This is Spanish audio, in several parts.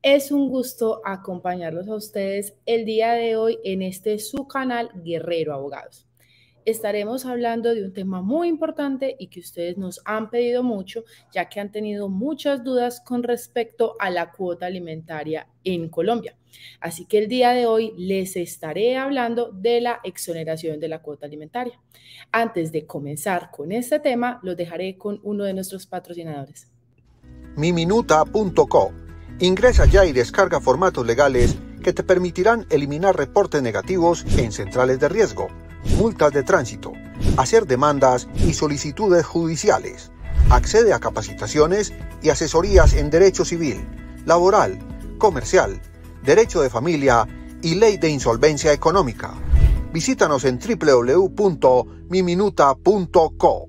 Es un gusto acompañarlos a ustedes el día de hoy en su canal Guerrero Abogados. Estaremos hablando de un tema muy importante y que ustedes nos han pedido mucho, ya que han tenido muchas dudas con respecto a la cuota alimentaria en Colombia. Así que el día de hoy les estaré hablando de la exoneración de la cuota alimentaria. Antes de comenzar con este tema, los dejaré con uno de nuestros patrocinadores. Miminuta.co. Ingresa ya y descarga formatos legales que te permitirán eliminar reportes negativos en centrales de riesgo, multas de tránsito, hacer demandas y solicitudes judiciales. Accede a capacitaciones y asesorías en derecho civil, laboral, comercial, derecho de familia y ley de insolvencia económica. Visítanos en www.miminuta.co.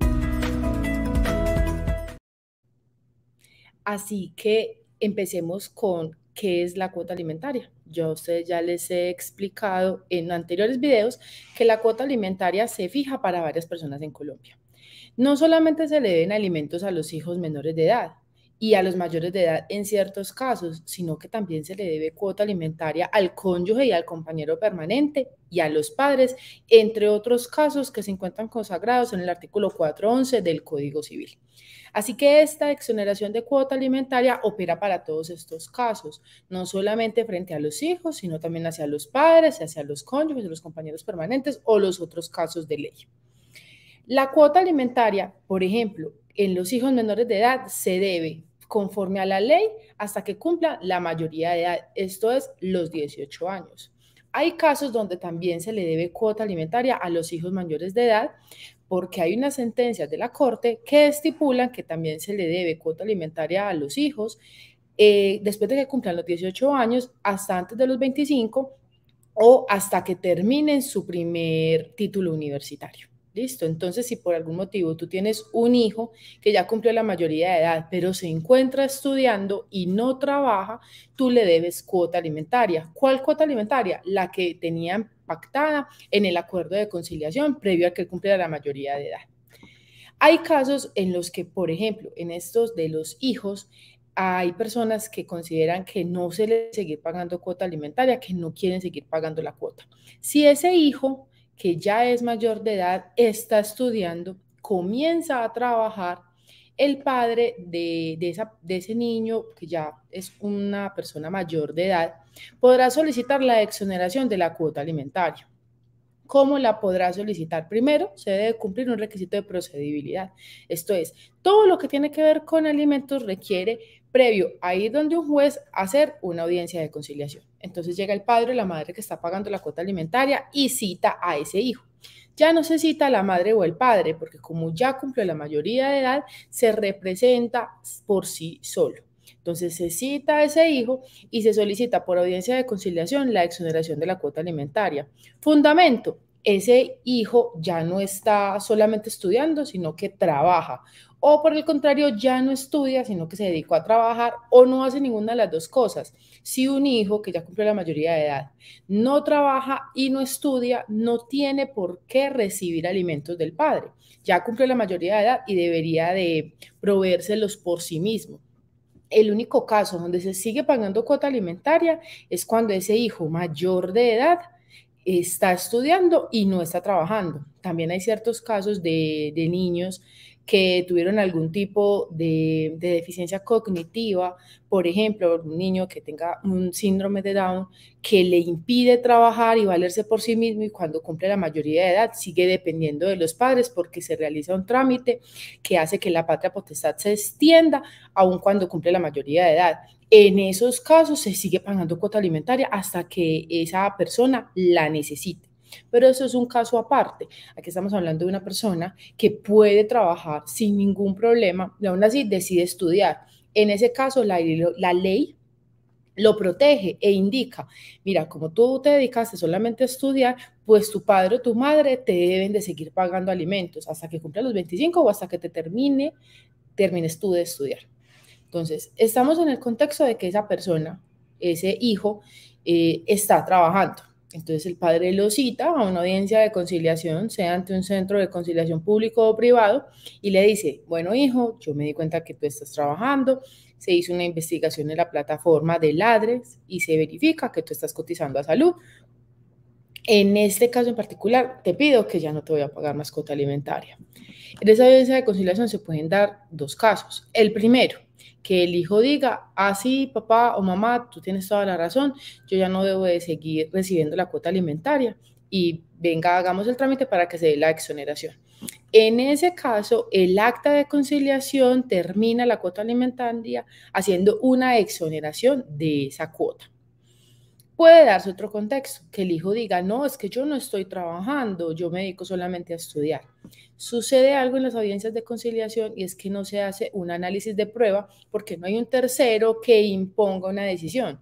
Así que empecemos con qué es la cuota alimentaria. Yo a ustedes ya les he explicado en anteriores videos que la cuota alimentaria se fija para varias personas en Colombia. No solamente se le deben alimentos a los hijos menores de edad y a los mayores de edad en ciertos casos, sino que también se le debe cuota alimentaria al cónyuge y al compañero permanente y a los padres, entre otros casos que se encuentran consagrados en el artículo 411 del Código Civil. Así que esta exoneración de cuota alimentaria opera para todos estos casos, no solamente frente a los hijos, sino también hacia los padres, hacia los cónyuges, los compañeros permanentes o los otros casos de ley. La cuota alimentaria, por ejemplo, en los hijos menores de edad se debe conforme a la ley hasta que cumplan la mayoría de edad, esto es los 18 años. Hay casos donde también se le debe cuota alimentaria a los hijos mayores de edad porque hay unas sentencias de la Corte que estipulan que también se le debe cuota alimentaria a los hijos después de que cumplan los 18 años hasta antes de los 25 o hasta que terminen su primer título universitario. ¿Listo? Entonces, si por algún motivo tú tienes un hijo que ya cumplió la mayoría de edad, pero se encuentra estudiando y no trabaja, tú le debes cuota alimentaria. ¿Cuál cuota alimentaria? La que tenían pactada en el acuerdo de conciliación previo a que cumpliera la mayoría de edad. Hay casos en los que, por ejemplo, en estos de los hijos, hay personas que consideran que no se les debe seguir pagando cuota alimentaria, que no quieren seguir pagando la cuota. Si ese hijo que ya es mayor de edad está estudiando, comienza a trabajar, el padre de ese niño, que ya es una persona mayor de edad, podrá solicitar la exoneración de la cuota alimentaria. ¿Cómo la podrá solicitar? Primero, se debe cumplir un requisito de procedibilidad. Esto es, todo lo que tiene que ver con alimentos requiere, previo a ir donde un juez, hacer una audiencia de conciliación. Entonces llega el padre o la madre que está pagando la cuota alimentaria y cita a ese hijo. Ya no se cita a la madre o el padre, porque como ya cumplió la mayoría de edad, se representa por sí solo. Entonces se cita a ese hijo y se solicita por audiencia de conciliación la exoneración de la cuota alimentaria. Fundamento, ese hijo ya no está solamente estudiando, sino que trabaja. O por el contrario, ya no estudia, sino que se dedicó a trabajar o no hace ninguna de las dos cosas. Si un hijo que ya cumplió la mayoría de edad no trabaja y no estudia, no tiene por qué recibir alimentos del padre. Ya cumplió la mayoría de edad y debería de proveérselos por sí mismo. El único caso donde se sigue pagando cuota alimentaria es cuando ese hijo mayor de edad está estudiando y no está trabajando. También hay ciertos casos de niños que tuvieron algún tipo de deficiencia cognitiva, por ejemplo, un niño que tenga un síndrome de Down que le impide trabajar y valerse por sí mismo y cuando cumple la mayoría de edad sigue dependiendo de los padres porque se realiza un trámite que hace que la patria potestad se extienda aun cuando cumple la mayoría de edad. En esos casos se sigue pagando cuota alimentaria hasta que esa persona la necesite. Pero eso es un caso aparte. Aquí estamos hablando de una persona que puede trabajar sin ningún problema y aún así decide estudiar. En ese caso, la ley lo protege e indica, mira, como tú te dedicaste solamente a estudiar, pues tu padre o tu madre te deben de seguir pagando alimentos hasta que cumpla los 25 o hasta que termines tú de estudiar. Entonces, estamos en el contexto de que esa persona, ese hijo, está trabajando. Entonces, el padre lo cita a una audiencia de conciliación, sea ante un centro de conciliación público o privado, y le dice, bueno, hijo, yo me di cuenta que tú estás trabajando, se hizo una investigación en la plataforma de Ladres y se verifica que tú estás cotizando a salud. En este caso en particular, te pido que ya no te voy a pagar más cuota alimentaria. En esa audiencia de conciliación se pueden dar dos casos. El primero, que el hijo diga, sí, papá o mamá, tú tienes toda la razón, yo ya no debo de seguir recibiendo la cuota alimentaria y venga, hagamos el trámite para que se dé la exoneración. En ese caso, el acta de conciliación termina la cuota alimentaria haciendo una exoneración de esa cuota. Puede darse otro contexto, que el hijo diga, no, es que yo no estoy trabajando, yo me dedico solamente a estudiar. Sucede algo en las audiencias de conciliación y es que no se hace un análisis de prueba porque no hay un tercero que imponga una decisión.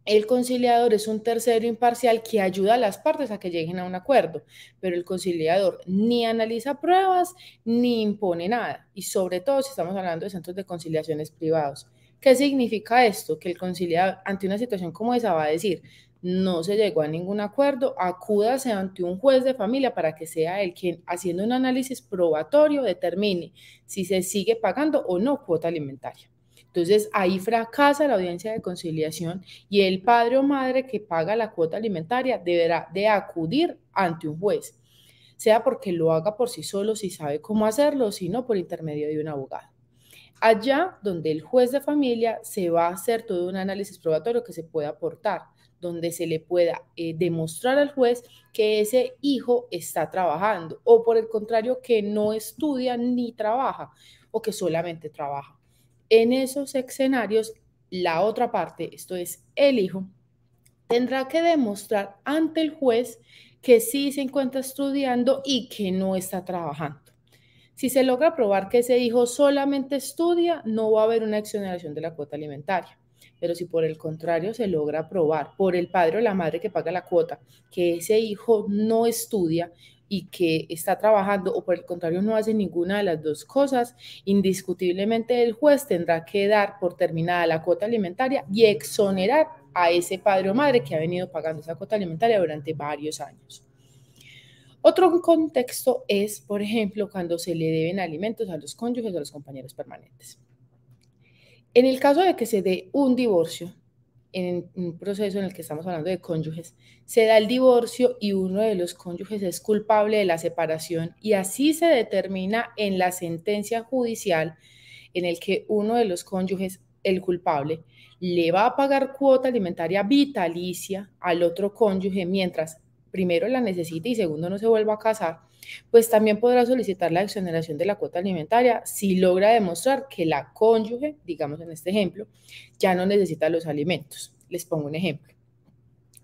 El conciliador es un tercero imparcial que ayuda a las partes a que lleguen a un acuerdo, pero el conciliador ni analiza pruebas ni impone nada, y sobre todo si estamos hablando de centros de conciliaciones privados. ¿Qué significa esto? Que el conciliador ante una situación como esa va a decir, no se llegó a ningún acuerdo, acúdase ante un juez de familia para que sea él quien, haciendo un análisis probatorio, determine si se sigue pagando o no cuota alimentaria. Entonces ahí fracasa la audiencia de conciliación y el padre o madre que paga la cuota alimentaria deberá de acudir ante un juez, sea porque lo haga por sí solo si sabe cómo hacerlo, sino por intermedio de un abogado. Allá donde el juez de familia se va a hacer todo un análisis probatorio que se pueda aportar, donde se le pueda demostrar al juez que ese hijo está trabajando o por el contrario que no estudia ni trabaja o que solamente trabaja. En esos escenarios, la otra parte, esto es el hijo, tendrá que demostrar ante el juez que sí se encuentra estudiando y que no está trabajando. Si se logra probar que ese hijo solamente estudia, no va a haber una exoneración de la cuota alimentaria. Pero si por el contrario se logra probar por el padre o la madre que paga la cuota que ese hijo no estudia y que está trabajando o por el contrario no hace ninguna de las dos cosas, indiscutiblemente el juez tendrá que dar por terminada la cuota alimentaria y exonerar a ese padre o madre que ha venido pagando esa cuota alimentaria durante varios años. Otro contexto es, por ejemplo, cuando se le deben alimentos a los cónyuges o a los compañeros permanentes. En el caso de que se dé un divorcio, en un proceso en el que estamos hablando de cónyuges, se da el divorcio y uno de los cónyuges es culpable de la separación y así se determina en la sentencia judicial en el que uno de los cónyuges, el culpable, le va a pagar cuota alimentaria vitalicia al otro cónyuge mientras primero la necesite y segundo no se vuelva a casar, pues también podrá solicitar la exoneración de la cuota alimentaria si logra demostrar que la cónyuge, digamos en este ejemplo, ya no necesita los alimentos. Les pongo un ejemplo.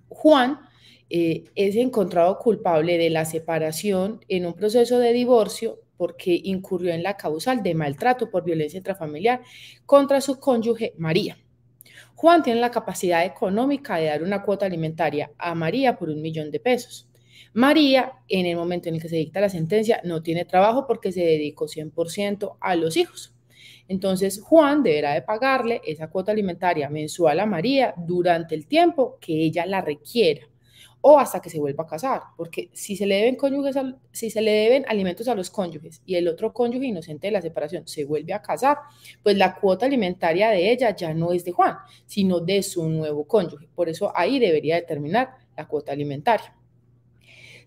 Juan es encontrado culpable de la separación en un proceso de divorcio porque incurrió en la causal de maltrato por violencia intrafamiliar contra su cónyuge María. Juan tiene la capacidad económica de dar una cuota alimentaria a María por 1 millón de pesos. María, en el momento en el que se dicta la sentencia, no tiene trabajo porque se dedicó 100% a los hijos. Entonces, Juan deberá de pagarle esa cuota alimentaria mensual a María durante el tiempo que ella la requiera o hasta que se vuelva a casar, porque si se le deben alimentos a los cónyuges y el otro cónyuge inocente de la separación se vuelve a casar, pues la cuota alimentaria de ella ya no es de Juan, sino de su nuevo cónyuge. Por eso ahí debería determinar la cuota alimentaria.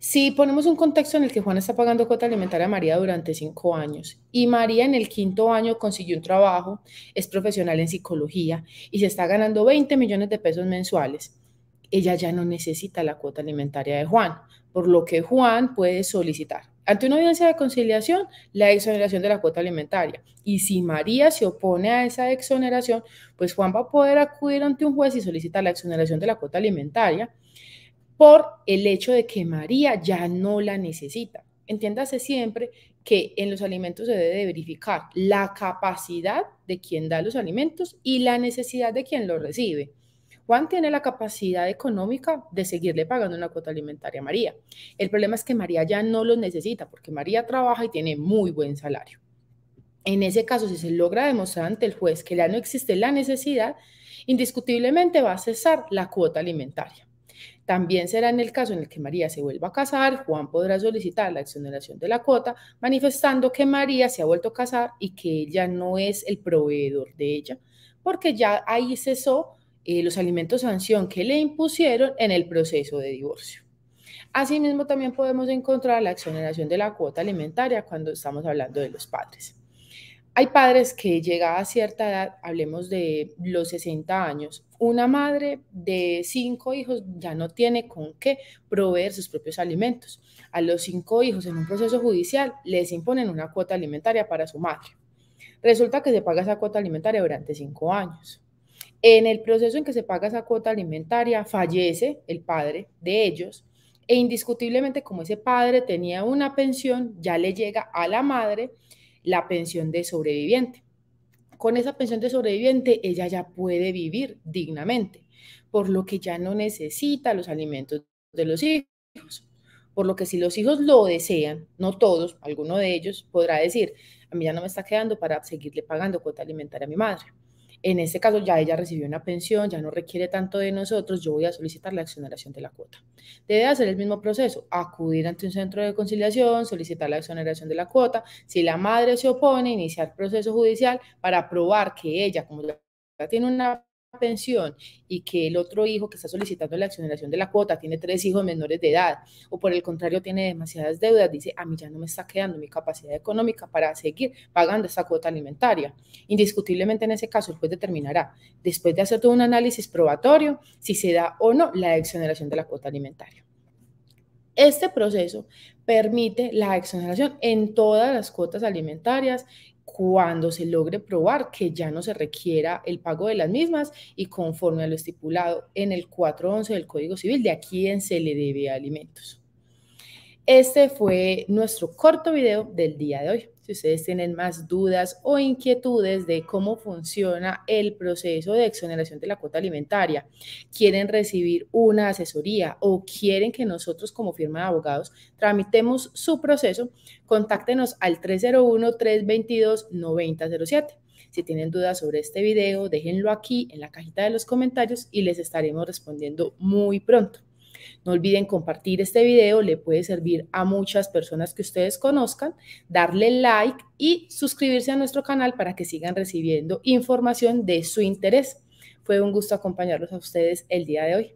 Si ponemos un contexto en el que Juan está pagando cuota alimentaria a María durante 5 años y María en el 5.º año consiguió un trabajo, es profesional en psicología y se está ganando 20 millones de pesos mensuales, ella ya no necesita la cuota alimentaria de Juan, por lo que Juan puede solicitar ante una audiencia de conciliación la exoneración de la cuota alimentaria. Y si María se opone a esa exoneración, pues Juan va a poder acudir ante un juez y solicitar la exoneración de la cuota alimentaria por el hecho de que María ya no la necesita. Entiéndase siempre que en los alimentos se debe verificar la capacidad de quien da los alimentos y la necesidad de quien los recibe. Juan tiene la capacidad económica de seguirle pagando una cuota alimentaria a María. El problema es que María ya no los necesita porque María trabaja y tiene muy buen salario. En ese caso, si se logra demostrar ante el juez que ya no existe la necesidad, indiscutiblemente va a cesar la cuota alimentaria. También será en el caso en el que María se vuelva a casar, Juan podrá solicitar la exoneración de la cuota, manifestando que María se ha vuelto a casar y que ella no es el proveedor de ella, porque ya ahí cesó los alimentos sanción que le impusieron en el proceso de divorcio. Asimismo, también podemos encontrar la exoneración de la cuota alimentaria cuando estamos hablando de los padres. Hay padres que llegada a cierta edad, hablemos de los 60 años, una madre de 5 hijos ya no tiene con qué proveer sus propios alimentos. A los 5 hijos en un proceso judicial les imponen una cuota alimentaria para su madre. Resulta que se paga esa cuota alimentaria durante 5 años. En el proceso en que se paga esa cuota alimentaria, fallece el padre de ellos e indiscutiblemente como ese padre tenía una pensión, ya le llega a la madre la pensión de sobreviviente. Con esa pensión de sobreviviente, ella ya puede vivir dignamente, por lo que ya no necesita los alimentos de los hijos. Por lo que si los hijos lo desean, no todos, alguno de ellos podrá decir, a mí ya no me está quedando para seguirle pagando cuota alimentaria a mi madre. En este caso ya ella recibió una pensión, ya no requiere tanto de nosotros, yo voy a solicitar la exoneración de la cuota. Debe hacer el mismo proceso, acudir ante un centro de conciliación, solicitar la exoneración de la cuota. Si la madre se opone, iniciar proceso judicial para probar que ella, como ya tiene una pensión y que el otro hijo que está solicitando la exoneración de la cuota tiene 3 hijos menores de edad o por el contrario tiene demasiadas deudas, dice, a mí ya no me está quedando mi capacidad económica para seguir pagando esta cuota alimentaria. Indiscutiblemente en ese caso el juez determinará, después de hacer todo un análisis probatorio, si se da o no la exoneración de la cuota alimentaria. Este proceso permite la exoneración en todas las cuotas alimentarias cuando se logre probar que ya no se requiera el pago de las mismas y conforme a lo estipulado en el 411 del Código Civil de a quién se le debe alimentos. Este fue nuestro corto video del día de hoy. Si ustedes tienen más dudas o inquietudes de cómo funciona el proceso de exoneración de la cuota alimentaria, quieren recibir una asesoría o quieren que nosotros como firma de abogados tramitemos su proceso, contáctenos al 301-322-9007. Si tienen dudas sobre este video, déjenlo aquí en la cajita de los comentarios y les estaremos respondiendo muy pronto. No olviden compartir este video, le puede servir a muchas personas que ustedes conozcan, darle like y suscribirse a nuestro canal para que sigan recibiendo información de su interés. Fue un gusto acompañarlos a ustedes el día de hoy.